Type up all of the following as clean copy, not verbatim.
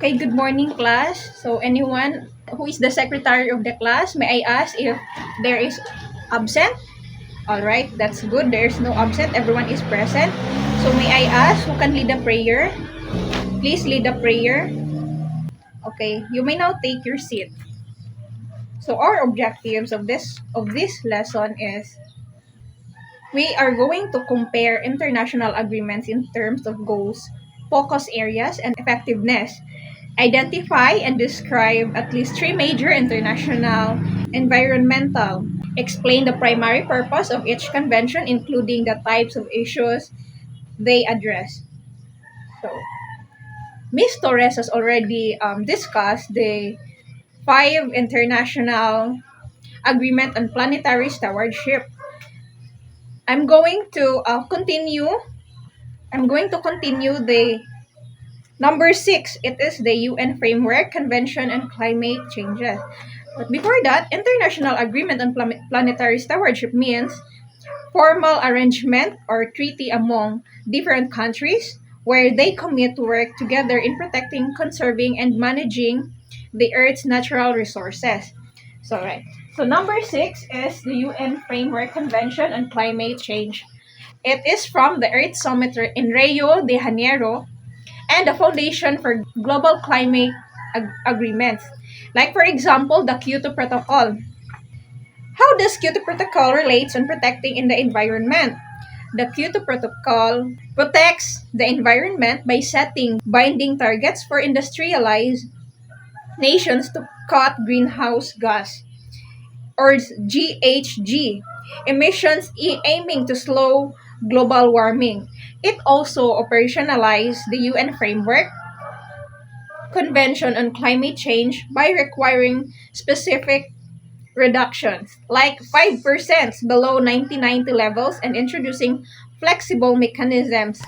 Okay, good morning, class. So, anyone who is the secretary of the class, may I ask if there is absent? All right, that's good. There's no absent. Everyone is present. So, may I ask who can lead the prayer? Please lead the prayer. Okay, you may now take your seat. So, our objectives of this lesson is we are going to compare international agreements in terms of goals, focus areas, and effectiveness. Identify and describe at least three major international environmental. Explain the primary purpose of each convention, including the types of issues they address. So, Ms. Torres has already discussed the five international agreement on planetary stewardship. I'm going to continue. I'm going to continue the number six. It is the UN Framework Convention on Climate Changes. But before that, international agreement on planetary stewardship means formal arrangement or treaty among different countries where they commit to work together in protecting, conserving, and managing the Earth's natural resources. So, right. So, number six is the UN Framework Convention on Climate Change. It is from the Earth Summit in Rio de Janeiro and the Foundation for Global Climate Agreements. Like, for example, the Kyoto Protocol. How does Kyoto Protocol relates on protecting in the environment? The Kyoto Protocol protects the environment by setting binding targets for industrialized nations to cut greenhouse gas or GHG emissions aiming to slow global warming. It also operationalized the UN framework Convention on Climate Change by requiring specific reductions, like 5% below 1990 levels, and introducing flexible mechanisms.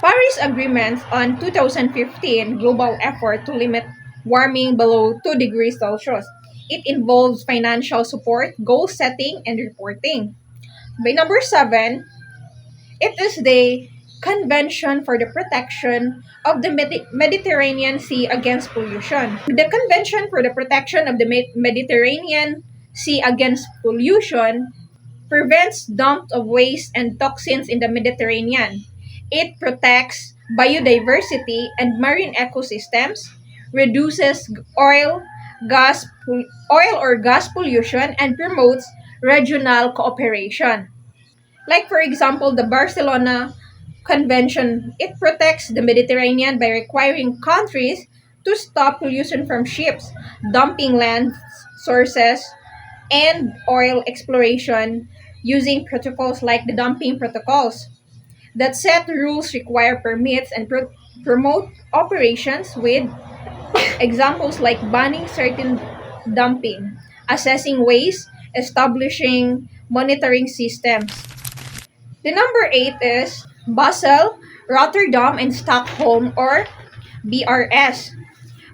Paris Agreement on 2015 global effort to limit warming below 2 degrees Celsius. It involves financial support, goal setting, and reporting. By number 7, it is the Convention for the Protection of the Mediterranean Sea Against Pollution. The Convention for the Protection of the Mediterranean Sea Against Pollution prevents dump of waste and toxins in the Mediterranean. It protects biodiversity and marine ecosystems, reduces oil or gas pollution, and promotes regional cooperation. Like, for example, the Barcelona Convention, it protects the Mediterranean by requiring countries to stop pollution from ships, dumping land sources, and oil exploration using protocols like the dumping protocols that set rules, require permits, and promote operations with examples like banning certain dumping, assessing waste, establishing monitoring systems. The number 8 is Basel, Rotterdam, and Stockholm, or BRS.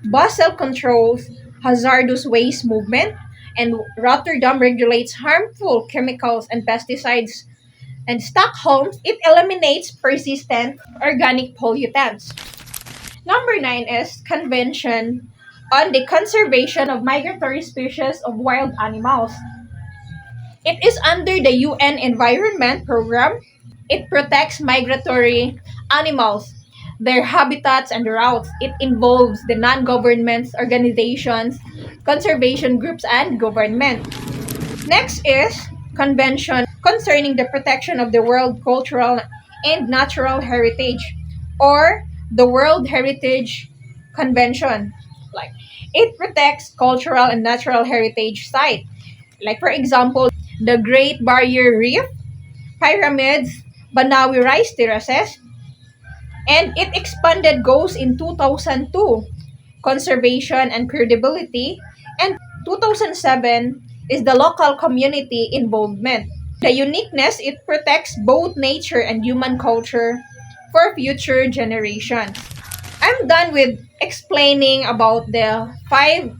Basel controls hazardous waste movement, and Rotterdam regulates harmful chemicals and pesticides. And Stockholm, it eliminates persistent organic pollutants. Number 9 is Convention on the Conservation of Migratory Species of Wild Animals. It is under the UN Environment Program. It protects migratory animals, their habitats and routes. It involves the non-government organizations, conservation groups, and government. Next is Convention concerning the protection of the world cultural and natural heritage, or the World Heritage Convention. Like, it protects cultural and natural heritage sites. Like, for example, the Great Barrier Reef, pyramids, Banawi rice terraces, and it expanded goals in 2002, conservation and credibility, and 2007 is the local community involvement. The uniqueness, it protects both nature and human culture for future generations. I'm done with explaining about the 5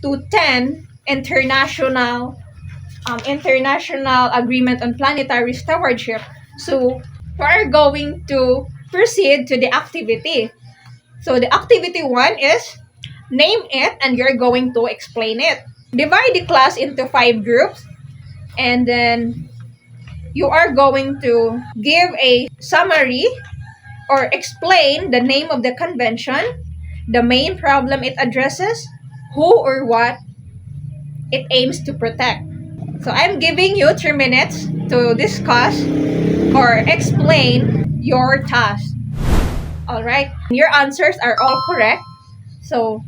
to 10 international agreement on planetary stewardship. So we're going to proceed to the activity. So the activity 1 is name it and you're going to explain it. Divide the class into 5 groups and then you are going to give a summary or explain the name of the convention, the main problem it addresses, who or what it aims to protect. So I'm giving you 3 minutes to discuss or explain your task. All right, your answers are all correct. So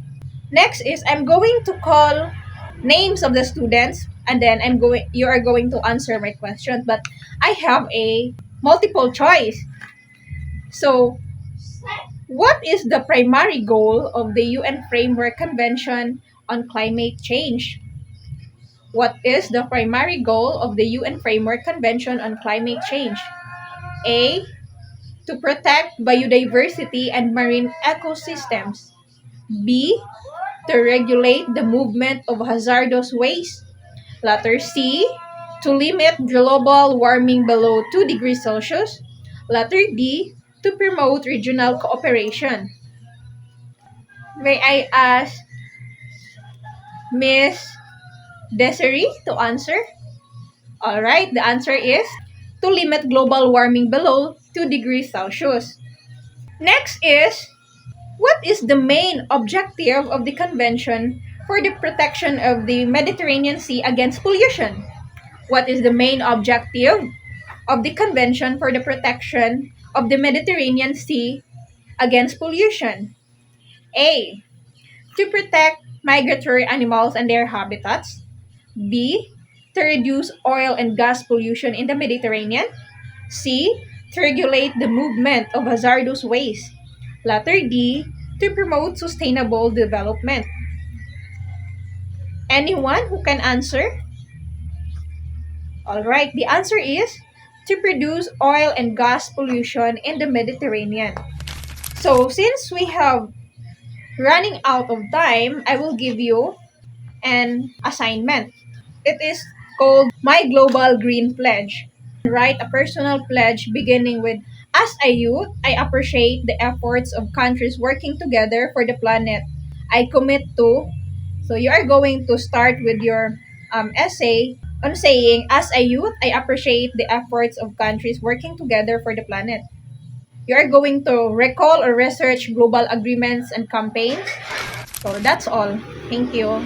next is I'm going to call names of the students and then you are going to answer my question, but I have a multiple choice. So what is the primary goal of the UN Framework Convention on Climate Change? What is the primary goal of the UN Framework Convention on Climate Change? A. To protect biodiversity and marine ecosystems. B. To regulate the movement of hazardous waste. Letter C. To limit global warming below 2 degrees Celsius. Letter D. To promote regional cooperation. May I ask Miss Desiree to answer? Alright, the answer is to limit global warming below 2 degrees Celsius. Next is, what is the main objective of the convention for the protection of the Mediterranean Sea against pollution? What is the main objective of the convention for the protection of the Mediterranean Sea against pollution? A. To protect migratory animals and their habitats. B. To reduce oil and gas pollution in the Mediterranean. C. To regulate the movement of hazardous waste. Letter D. To promote sustainable development. Anyone who can answer? Alright, the answer is to reduce oil and gas pollution in the Mediterranean. So since we have running out of time, I will give you an assignment. It is called My Global Green Pledge. Write a personal pledge beginning with, as a youth, I appreciate the efforts of countries working together for the planet. I commit to. So you are going to start with your essay on saying, as a youth, I appreciate the efforts of countries working together for the planet. You are going to recall or research global agreements and campaigns. So that's all. Thank you.